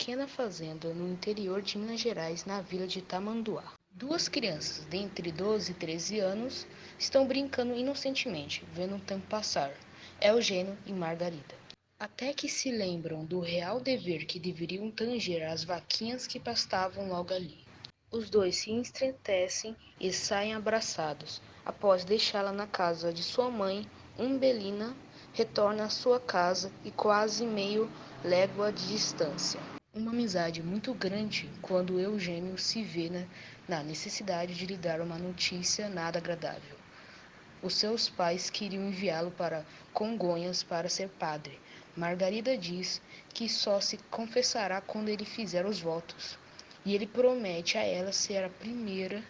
pequena fazenda no interior de Minas Gerais, na vila de Tamanduá. Duas crianças de entre 12 e 13 anos estão brincando inocentemente, vendo o tempo passar. Eugênio e Margarida. Até que se lembram do real dever que deveriam tanger as vaquinhas que pastavam logo ali. Os dois se entretecem e saem abraçados. Após deixá-la na casa de sua mãe, Umbelina retorna à sua casa e quase meio légua de distância. Uma amizade muito grande quando Eugênio se vê na necessidade de lhe dar uma notícia nada agradável. Os seus pais queriam enviá-lo para Congonhas para ser padre. Margarida diz que só se confessará quando ele fizer os votos. E ele promete a ela ser a primeira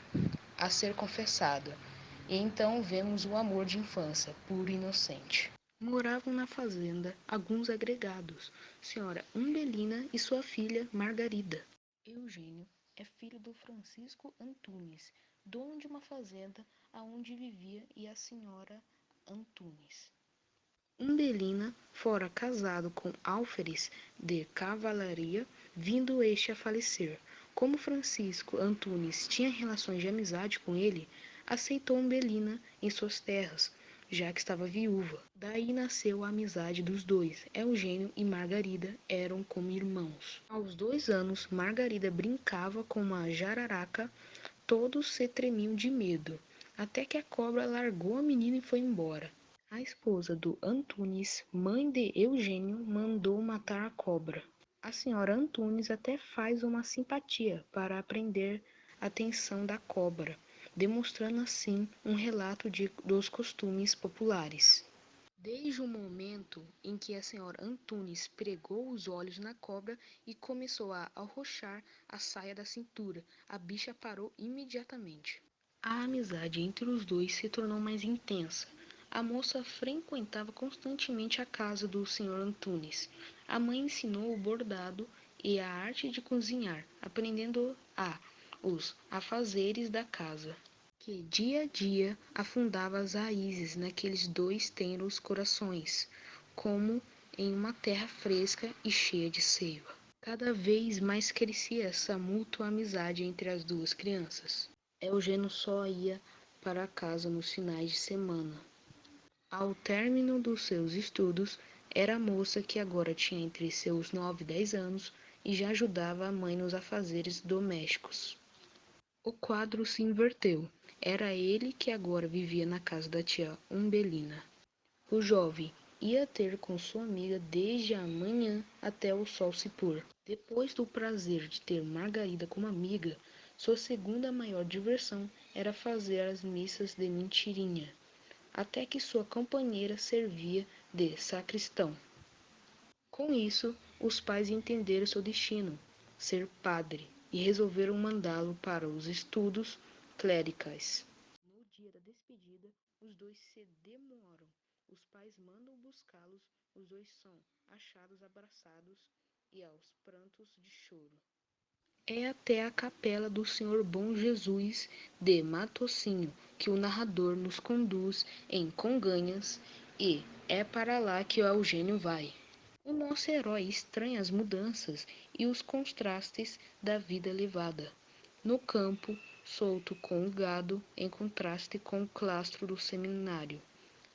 a ser confessada. E então vemos o amor de infância, puro e inocente. Moravam na fazenda alguns agregados, senhora Umbelina e sua filha Margarida. Eugênio é filho do Francisco Antunes, dono de uma fazenda aonde vivia e a senhora Antunes. Umbelina fora casado com Álferes de Cavalaria, vindo este a falecer. Como Francisco Antunes tinha relações de amizade com ele, aceitou Umbelina em suas terras, já que estava viúva. Daí nasceu a amizade dos dois. Eugênio e Margarida eram como irmãos. Aos 2 anos, Margarida brincava com uma jararaca. Todos se tremiam de medo, até que a cobra largou a menina e foi embora. A esposa do Antunes, mãe de Eugênio, mandou matar a cobra. A senhora Antunes até faz uma simpatia para prender a atenção da cobra, demonstrando assim um relato dos costumes populares. Desde o momento em que a senhora Antunes pregou os olhos na cobra e começou a arrochar a saia da cintura, a bicha parou imediatamente. A amizade entre os dois se tornou mais intensa. A moça frequentava constantemente a casa do senhor Antunes. A mãe ensinou o bordado e a arte de cozinhar, aprendendo os afazeres da casa, que dia a dia afundava as raízes naqueles dois tenros corações, como em uma terra fresca e cheia de seiva. Cada vez mais crescia essa mútua amizade entre as duas crianças. Eugênio só ia para casa nos finais de semana. Ao término dos seus estudos, era moça que agora tinha entre seus 9 e 10 anos e já ajudava a mãe nos afazeres domésticos. O quadro se inverteu. Era ele que agora vivia na casa da tia Umbelina. O jovem ia ter com sua amiga desde a manhã até o sol se pôr. Depois do prazer de ter Margarida como amiga, sua segunda maior diversão era fazer as missas de mentirinha, até que sua companheira servia de sacristão. Com isso, os pais entenderam seu destino, ser padre, e resolveram mandá-lo para os estudos clericais. No dia da despedida, os dois se demoram. Os pais mandam buscá-los, os dois são achados abraçados e aos prantos de choro. É até a capela do Senhor Bom Jesus de Matosinho que o narrador nos conduz em Conganhas e é para lá que o Eugênio vai. O nosso herói estranha as mudanças e os contrastes da vida levada no campo, solto com o gado, em contraste com o claustro do seminário,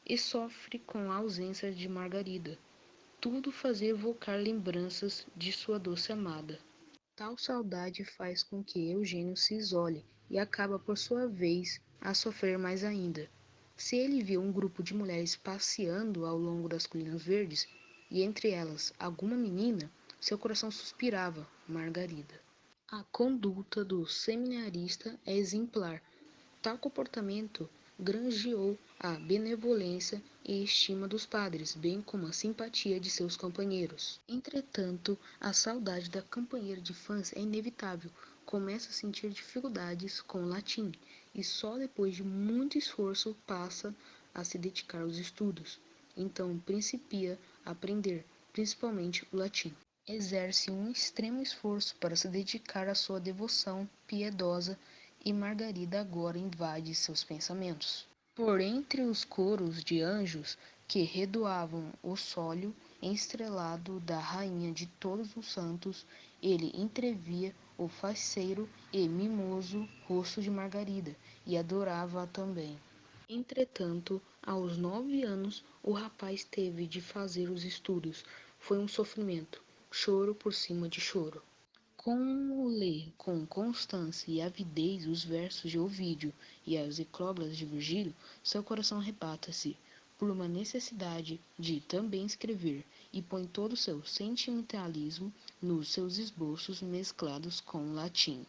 e sofre com a ausência de Margarida. Tudo fazia evocar lembranças de sua doce amada. Tal saudade faz com que Eugênio se isole e acaba por sua vez a sofrer mais ainda. Se ele viu um grupo de mulheres passeando ao longo das colinas verdes, e entre elas alguma menina, seu coração suspirava, Margarida. A conduta do seminarista é exemplar. Tal comportamento granjeou a benevolência e estima dos padres, bem como a simpatia de seus companheiros. Entretanto, a saudade da companheira de infância é inevitável. Começa a sentir dificuldades com o latim, e só depois de muito esforço passa a se dedicar aos estudos. Então principia a aprender, principalmente o latim. Exerce um extremo esforço para se dedicar à sua devoção piedosa e Margarida agora invade seus pensamentos. Por entre os coros de anjos que redoavam o sólio estrelado da Rainha de Todos os Santos, Ele entrevia o faceiro e mimoso rosto de Margarida e adorava-a também. Entretanto, aos 9 anos, o rapaz teve de fazer os estudos. Foi um sofrimento, choro por cima de choro. Como lê com constância e avidez os versos de Ovídio e as eclóbias de Virgílio, seu coração arrebata-se por uma necessidade de também escrever, e põe todo o seu sentimentalismo nos seus esboços mesclados com o latim.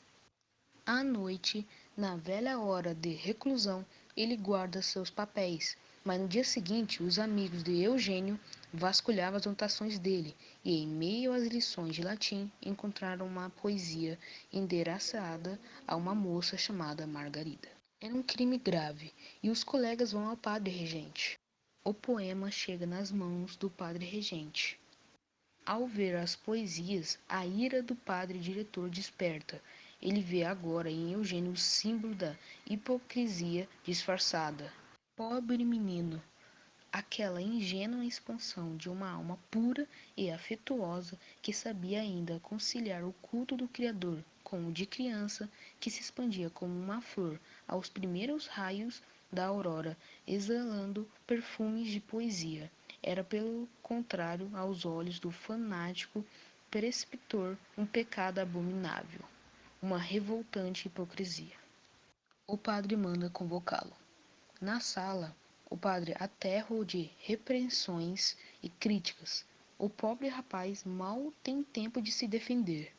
À noite, na velha hora de reclusão, ele guarda seus papéis, mas no dia seguinte os amigos de Eugênio vasculhavam as anotações dele e, em meio às lições de latim, encontraram uma poesia endereçada a uma moça chamada Margarida. Era um crime grave e os colegas vão ao padre regente. O poema chega nas mãos do padre regente. Ao ver as poesias, a ira do padre diretor desperta. Ele vê agora em Eugênio o símbolo da hipocrisia disfarçada. Pobre menino! Aquela ingênua expansão de uma alma pura e afetuosa que sabia ainda conciliar o culto do Criador com o de criança que se expandia como uma flor aos primeiros raios da aurora, exalando perfumes de poesia. Era, pelo contrário, aos olhos do fanático prescritor, um pecado abominável, uma revoltante hipocrisia. O padre manda convocá-lo. Na sala, o padre aterra-o de repreensões e críticas. O pobre rapaz mal tem tempo de se defender.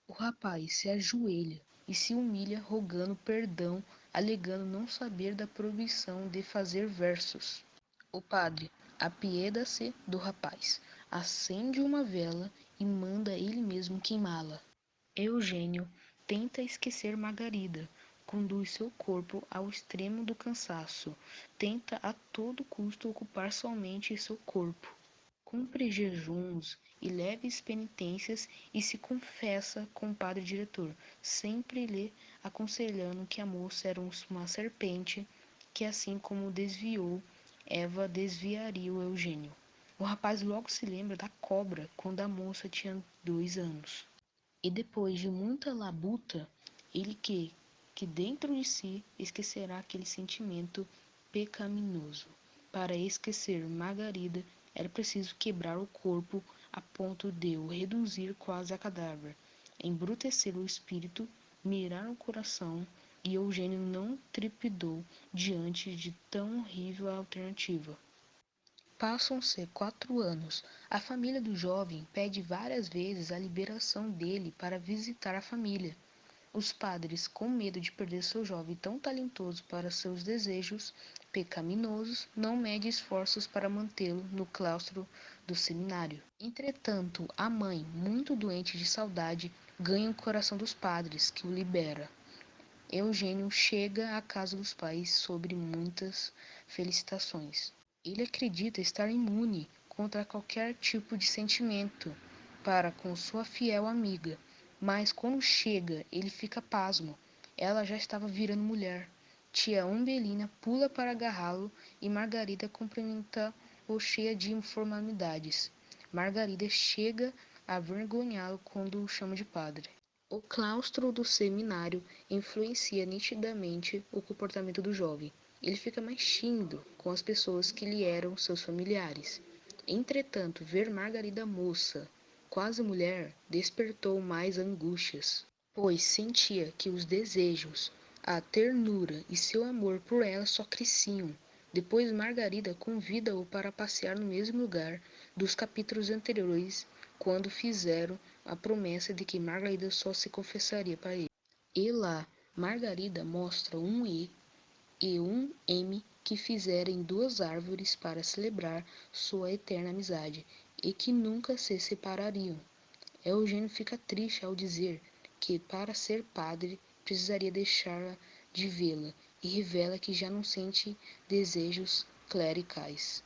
O rapaz se ajoelha e se humilha rogando perdão, alegando não saber da proibição de fazer versos. O padre apieda-se do rapaz, acende uma vela e manda ele mesmo queimá-la. Eugênio tenta esquecer Margarida, conduz seu corpo ao extremo do cansaço, tenta a todo custo ocupar somente seu corpo. Cumpre jejuns e leves penitências e se confessa com o padre diretor, sempre lhe aconselhando que a moça era uma serpente, que assim como desviou Eva, desviaria o Eugênio. O rapaz logo se lembra da cobra quando a moça tinha 2 anos. E depois de muita labuta, ele que dentro de si esquecerá aquele sentimento pecaminoso. Para esquecer Margarida, era preciso quebrar o corpo a ponto de o reduzir quase a cadáver, embrutecer o espírito, mirar o coração, e Eugênio não trepidou diante de tão horrível alternativa. Passam-se 4 anos. A família do jovem pede várias vezes a liberação dele para visitar a família. Os padres, com medo de perder seu jovem tão talentoso para seus desejos pecaminosos, não medem esforços para mantê-lo no claustro do seminário. Entretanto, a mãe, muito doente de saudade, ganha o coração dos padres, que o libera. Eugênio chega à casa dos pais sobre muitas felicitações. Ele acredita estar imune contra qualquer tipo de sentimento para com sua fiel amiga, mas quando chega, ele fica pasmo. Ela já estava virando mulher. Tia Umbelina pula para agarrá-lo e Margarida cumprimenta-o cheia de informalidades. Margarida chega a vergonhá-lo quando o chama de padre. O claustro do seminário influencia nitidamente o comportamento do jovem. Ele fica mais tímido com as pessoas que lhe eram seus familiares. Entretanto, ver Margarida moça, quase mulher, despertou mais angústias, pois sentia que os desejos, a ternura e seu amor por ela só cresciam. Depois Margarida convida-o para passear no mesmo lugar dos capítulos anteriores, quando fizeram a promessa de que Margarida só se confessaria para ele. E lá, Margarida mostra um e um M que fizera em 2 árvores para celebrar sua eterna amizade, e que nunca se separariam. Eugênio fica triste ao dizer que, para ser padre, precisaria deixar de vê-la, e revela que já não sente desejos clericais.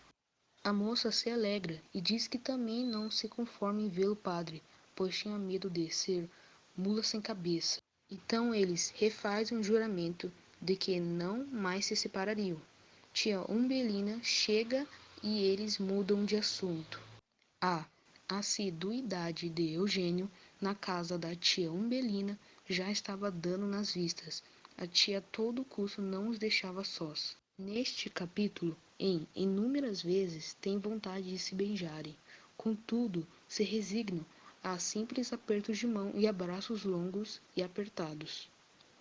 A moça se alegra e diz que também não se conforma em vê-lo padre, pois tinha medo de ser mula sem cabeça. Então eles refazem um juramento de que não mais se separariam. Tia Umbelina chega e eles mudam de assunto. A assiduidade de Eugênio na casa da tia Umbelina, já estava dando nas vistas. A tia a todo custo não os deixava sós. Neste capítulo, em inúmeras vezes, têm vontade de se beijarem. Contudo, se resignam a simples apertos de mão e abraços longos e apertados.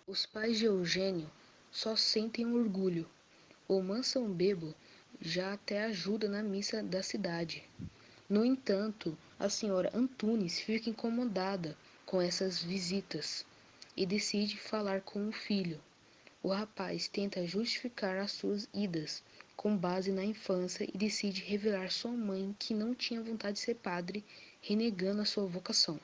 Os pais de Eugênio só sentem orgulho. O Mansão-Bebo já até ajuda na missa da cidade. No entanto, a senhora Antunes fica incomodada com essas visitas e decide falar com o filho. O rapaz tenta justificar as suas idas com base na infância e decide revelar sua mãe que não tinha vontade de ser padre, renegando a sua vocação.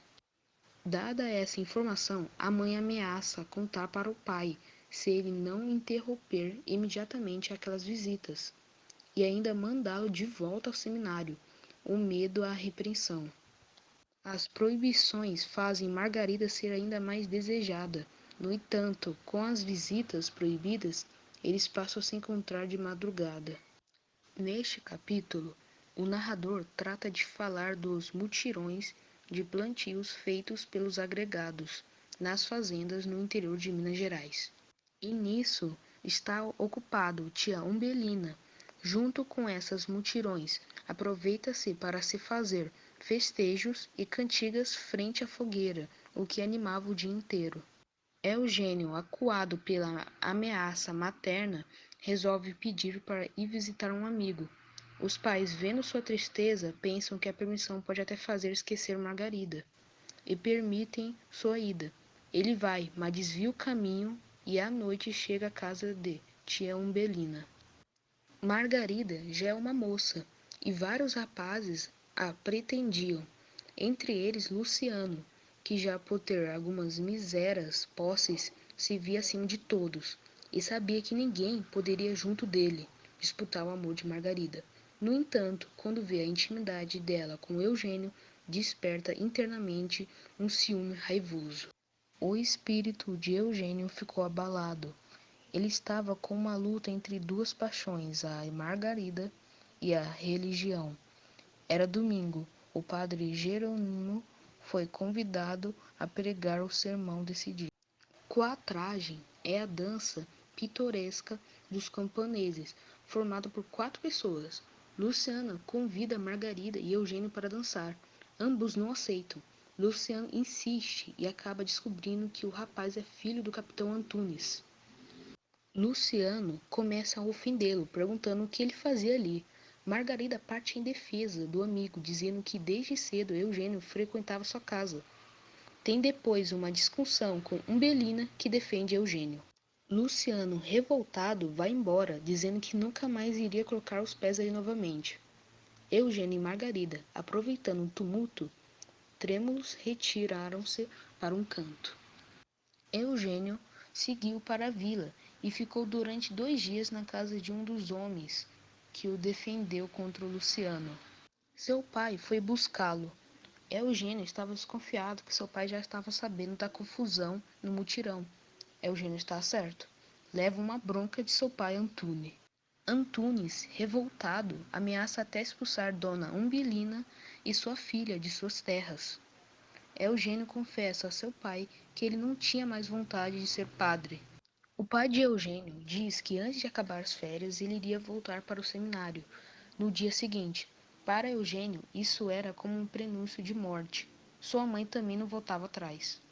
Dada essa informação, a mãe ameaça contar para o pai se ele não interromper imediatamente aquelas visitas e ainda mandá-lo de volta ao seminário, o medo à repreensão. As proibições fazem Margarida ser ainda mais desejada. No entanto, com as visitas proibidas, eles passam a se encontrar de madrugada. Neste capítulo, o narrador trata de falar dos mutirões de plantios feitos pelos agregados nas fazendas no interior de Minas Gerais. E nisso está ocupado tia Umbelina. Junto com essas mutirões, aproveita-se para se fazer festejos e cantigas frente à fogueira, o que animava o dia inteiro. Eugênio, acuado pela ameaça materna, resolve pedir para ir visitar um amigo. Os pais, vendo sua tristeza, pensam que a permissão pode até fazer esquecer Margarida, e permitem sua ida. Ele vai, mas desvia o caminho e à noite chega à casa de tia Umbelina. Margarida já é uma moça, e vários rapazes a pretendiam, entre eles Luciano, que já por ter algumas misérias posses se via acima de todos, e sabia que ninguém poderia junto dele disputar o amor de Margarida. No entanto, quando vê a intimidade dela com Eugênio, desperta internamente um ciúme raivoso. O espírito de Eugênio ficou abalado. Ele estava com uma luta entre duas paixões, a Margarida e a religião. Era domingo. O padre Jerônimo foi convidado a pregar o sermão desse dia. Quatragem é a dança pitoresca dos camponeses, formada por 4 pessoas. Luciana convida Margarida e Eugênio para dançar. Ambos não aceitam. Luciano insiste e acaba descobrindo que o rapaz é filho do capitão Antunes. Luciano começa a ofendê-lo, perguntando o que ele fazia ali. Margarida parte em defesa do amigo, dizendo que desde cedo Eugênio frequentava sua casa. Tem depois uma discussão com Umbelina, que defende Eugênio. Luciano, revoltado, vai embora, dizendo que nunca mais iria colocar os pés ali novamente. Eugênio e Margarida, aproveitando o tumulto, trêmulos retiraram-se para um canto. Eugênio seguiu para a vila e ficou durante 2 dias na casa de um dos homens que o defendeu contra o Luciano. Seu pai foi buscá-lo. Eugênio estava desconfiado que seu pai já estava sabendo da confusão no mutirão. Eugênio está certo. Leva uma bronca de seu pai Antunes. Antunes, revoltado, ameaça até expulsar Dona Umbelina e sua filha de suas terras. Eugênio confessa a seu pai que ele não tinha mais vontade de ser padre. O pai de Eugênio diz que antes de acabar as férias ele iria voltar para o seminário no dia seguinte. Para Eugênio, isso era como um prenúncio de morte. Sua mãe também não voltava atrás.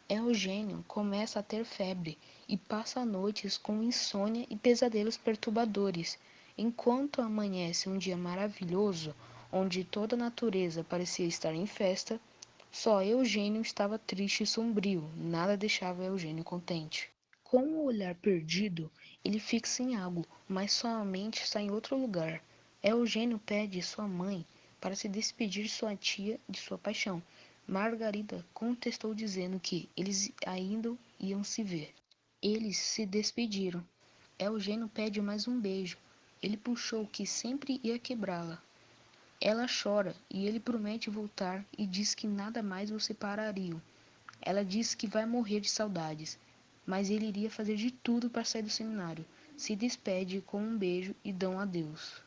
Eugênio começa a ter febre e passa noites com insônia e pesadelos perturbadores. Enquanto amanhece um dia maravilhoso, onde toda a natureza parecia estar em festa, só Eugênio estava triste e sombrio, nada deixava Eugênio contente. Com o olhar perdido, ele fixa em algo, mas sua mente está em outro lugar. Eugênio pede sua mãe para se despedir de sua tia de sua paixão. Margarida contestou dizendo que eles ainda iam se ver. Eles se despediram. Eugênio pede mais um beijo. Ele puxou que sempre ia quebrá-la. Ela chora e ele promete voltar e diz que nada mais os separariam. Ela diz que vai morrer de saudades, mas ele iria fazer de tudo para sair do seminário. Se despede com um beijo e dão adeus.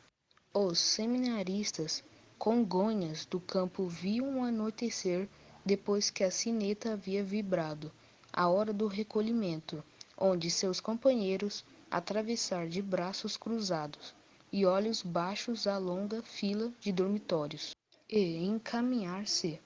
Os seminaristas, Congonhas do campo, viam o anoitecer depois que a sineta havia vibrado, a hora do recolhimento, onde seus companheiros atravessar de braços cruzados e olhos baixos a longa fila de dormitórios, e encaminhar-se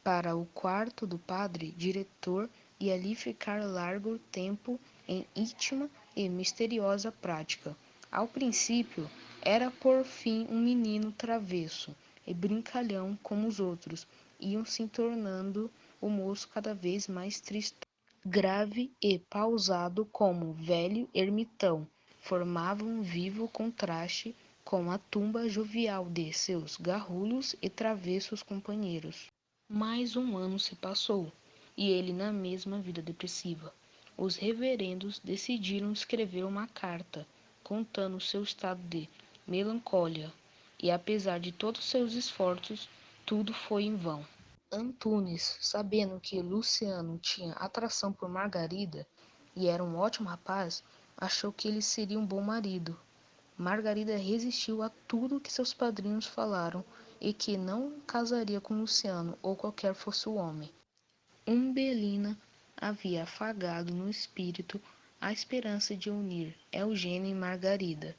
para o quarto do padre diretor e ali ficar largo tempo em íntima e misteriosa prática. Ao princípio, era por fim um menino travesso e brincalhão como os outros, iam se tornando o moço cada vez mais triste, grave e pausado como velho ermitão, formava um vivo contraste com a tumba jovial de seus garrulos e travessos companheiros. Mais um ano se passou, e ele na mesma vida depressiva. Os reverendos decidiram escrever uma carta, contando seu estado de melancolia, e apesar de todos seus esforços, tudo foi em vão. Antunes, sabendo que Luciano tinha atração por Margarida e era um ótimo rapaz, achou que ele seria um bom marido. Margarida resistiu a tudo que seus padrinhos falaram e que não casaria com Luciano ou qualquer fosse o homem. Umbelina havia afagado no espírito a esperança de unir Eugênio e Margarida.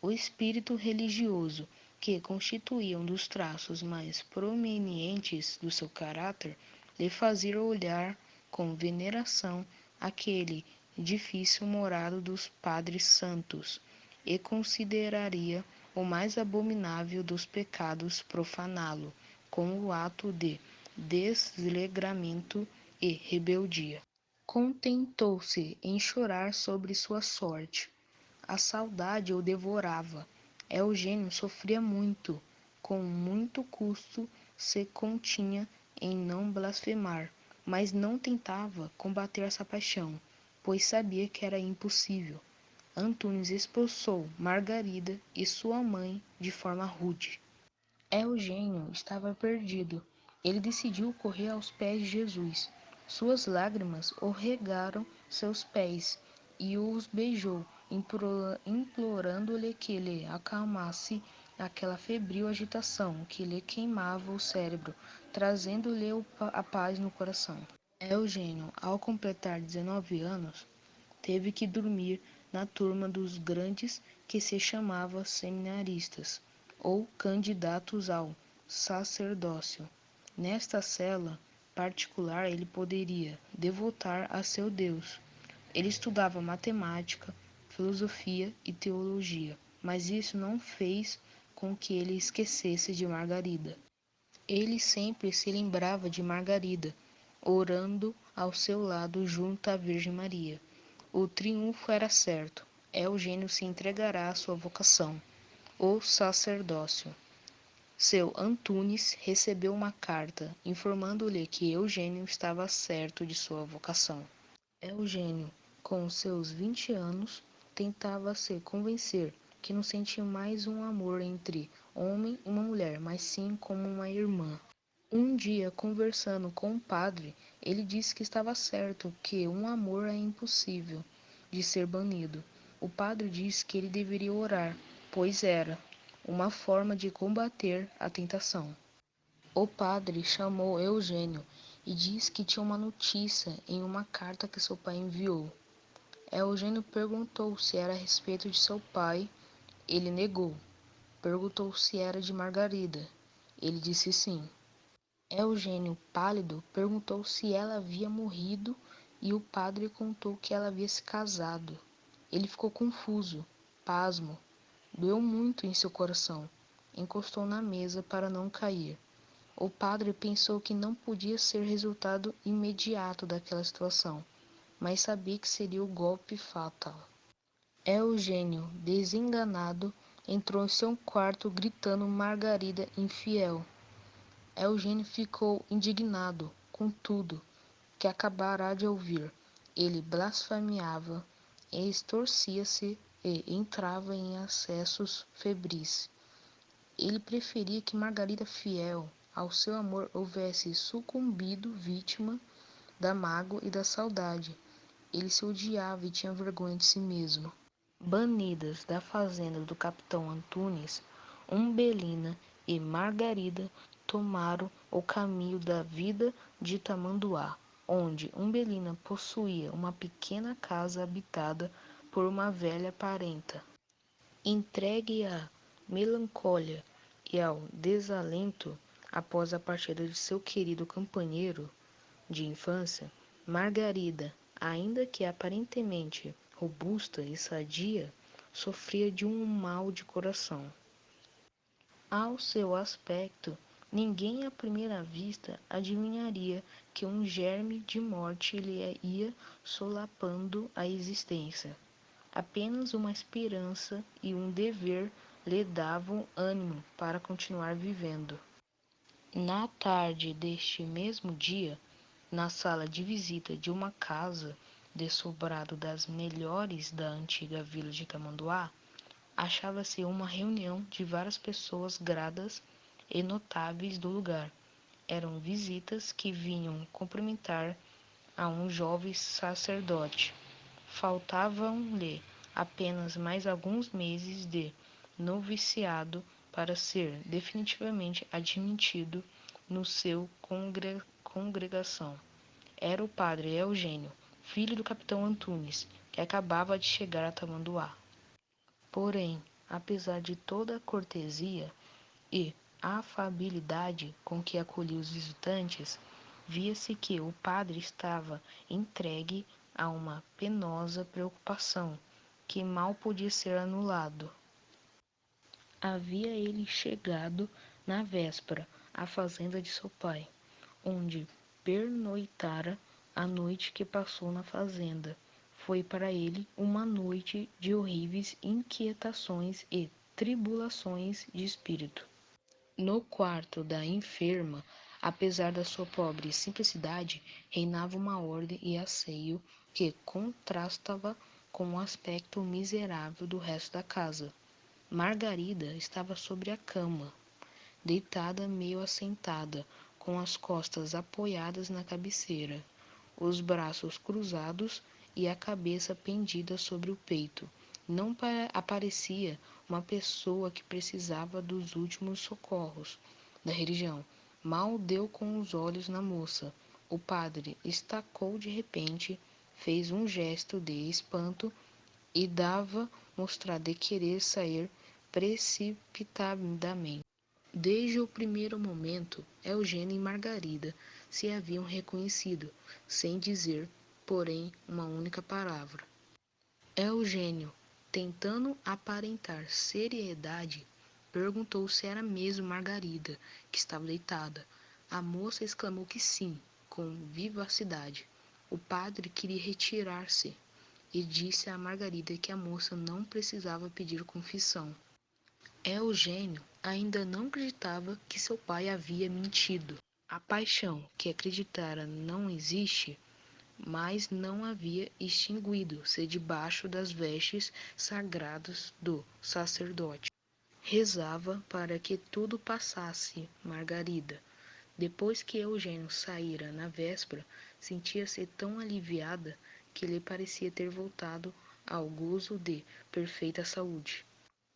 O espírito religioso, que constituía um dos traços mais proeminentes do seu caráter, lhe fazia olhar com veneração aquele edifício morado dos padres santos, e consideraria o mais abominável dos pecados profaná-lo, com o ato de deslegramento e rebeldia. Contentou-se em chorar sobre sua sorte. A saudade o devorava. Eugênio sofria muito. Com muito custo se continha em não blasfemar, mas não tentava combater essa paixão, pois sabia que era impossível. Antunes expulsou Margarida e sua mãe de forma rude. Eugênio estava perdido. Ele decidiu correr aos pés de Jesus. Suas lágrimas o regaram seus pés e os beijou, implorando-lhe que lhe acalmasse aquela febril agitação que lhe queimava o cérebro, trazendo-lhe a paz no coração. Eugênio, ao completar 19 anos, teve que dormir na turma dos grandes que se chamava seminaristas, ou candidatos ao sacerdócio. Nesta cela particular ele poderia devotar a seu Deus. Ele estudava matemática, filosofia e teologia, mas isso não fez com que ele esquecesse de Margarida. Ele sempre se lembrava de Margarida, orando ao seu lado junto à Virgem Maria. O triunfo era certo. Eugênio se entregará à sua vocação, o sacerdócio. Seu Antunes recebeu uma carta informando-lhe que Eugênio estava certo de sua vocação. Eugênio, com seus 20 anos, tentava se convencer que não sentia mais um amor entre homem e uma mulher, mas sim como uma irmã. Um dia, conversando com o padre, ele disse que estava certo, que um amor é impossível de ser banido. O padre disse que ele deveria orar, pois era uma forma de combater a tentação. O padre chamou Eugênio e disse que tinha uma notícia em uma carta que seu pai enviou. Eugênio perguntou se era a respeito de seu pai. Ele negou. Perguntou se era de Margarida. Ele disse sim. Eugênio, pálido, perguntou se ela havia morrido e o padre contou que ela havia se casado. Ele ficou confuso, pasmo. Doeu muito em seu coração. Encostou na mesa para não cair. O padre pensou que não podia ser resultado imediato daquela situação, mas sabia que seria o golpe fatal. Eugênio, desenganado, entrou em seu quarto gritando Margarida infiel. Eugênio ficou indignado com tudo que acabara de ouvir. Ele blasfemeava, extorcia-se e entrava em acessos febris. Ele preferia que Margarida, fiel ao seu amor, houvesse sucumbido vítima da mágoa e da saudade. Ele se odiava e tinha vergonha de si mesmo. Banidas da fazenda do capitão Antunes, Umbelina e Margarida tomaram o caminho da vida de Tamanduá, onde Umbelina possuía uma pequena casa habitada por uma velha parenta. Entregue à melancolia e ao desalento após a partida de seu querido companheiro de infância, Margarida, ainda que aparentemente robusta e sadia, sofria de um mal de coração. Ao seu aspecto, ninguém à primeira vista adivinharia que um germe de morte lhe ia solapando a existência. Apenas uma esperança e um dever lhe davam ânimo para continuar vivendo. Na tarde deste mesmo dia, na sala de visita de uma casa de sobrado das melhores da antiga vila de Tamanduá, achava-se uma reunião de várias pessoas gradas e notáveis do lugar. Eram visitas que vinham cumprimentar a um jovem sacerdote. Faltavam-lhe apenas mais alguns meses de noviciado para ser definitivamente admitido no seu congregação. Era o padre Eugênio, filho do capitão Antunes, que acabava de chegar a Tamanduá. Porém, apesar de toda a cortesia e afabilidade com que acolhia os visitantes, via-se que o padre estava entregue a uma penosa preocupação, que mal podia ser anulado. Havia ele chegado na véspera à fazenda de seu pai, onde pernoitara a noite que passou na fazenda. Foi para ele uma noite de horríveis inquietações e tribulações de espírito. No quarto da enferma, apesar da sua pobre simplicidade, reinava uma ordem e asseio que contrastava com o aspecto miserável do resto da casa. Margarida estava sobre a cama, deitada meio assentada, com as costas apoiadas na cabeceira, os braços cruzados e a cabeça pendida sobre o peito. Não aparecia uma pessoa que precisava dos últimos socorros da religião. Mal deu com os olhos na moça. O padre estacou de repente, fez um gesto de espanto e dava mostrar de querer sair precipitadamente. Desde o primeiro momento, Eugênio e Margarida se haviam reconhecido, sem dizer, porém, uma única palavra. Eugênio, tentando aparentar seriedade, perguntou se era mesmo Margarida, que estava deitada. A moça exclamou que sim, com vivacidade. O padre queria retirar-se e disse a Margarida que a moça não precisava pedir confissão. Eugênio ainda não acreditava que seu pai havia mentido. A paixão que acreditara não existe, mas não havia extinguido-se debaixo das vestes sagradas do sacerdote. Rezava para que tudo passasse, Margarida. Depois que Eugênio saíra na véspera, sentia-se tão aliviada que lhe parecia ter voltado ao gozo de perfeita saúde.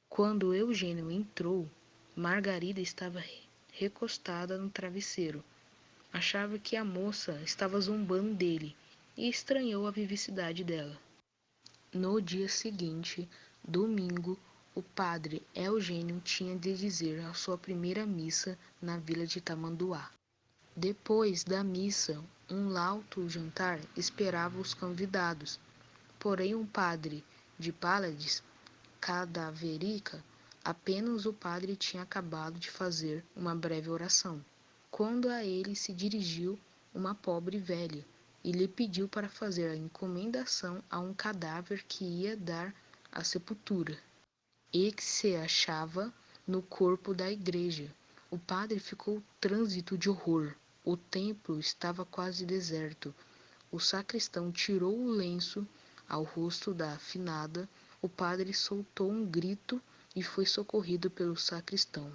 Quando Eugênio entrou, Margarida estava recostada no travesseiro. Achava que a moça estava zombando dele e estranhou a vivacidade dela. No dia seguinte, domingo, o padre Eugênio tinha de dizer a sua primeira missa na vila de Tamanduá. Depois da missa, um lauto jantar esperava os convidados. Porém, um padre de Pálades cadavérica, apenas o padre tinha acabado de fazer uma breve oração, quando a ele se dirigiu uma pobre velha e lhe pediu para fazer a encomendação a um cadáver que ia dar à sepultura e que se achava no corpo da igreja. O padre ficou trânsito de horror. O templo estava quase deserto. O sacristão tirou o lenço ao rosto da finada. O padre soltou um grito e foi socorrido pelo sacristão.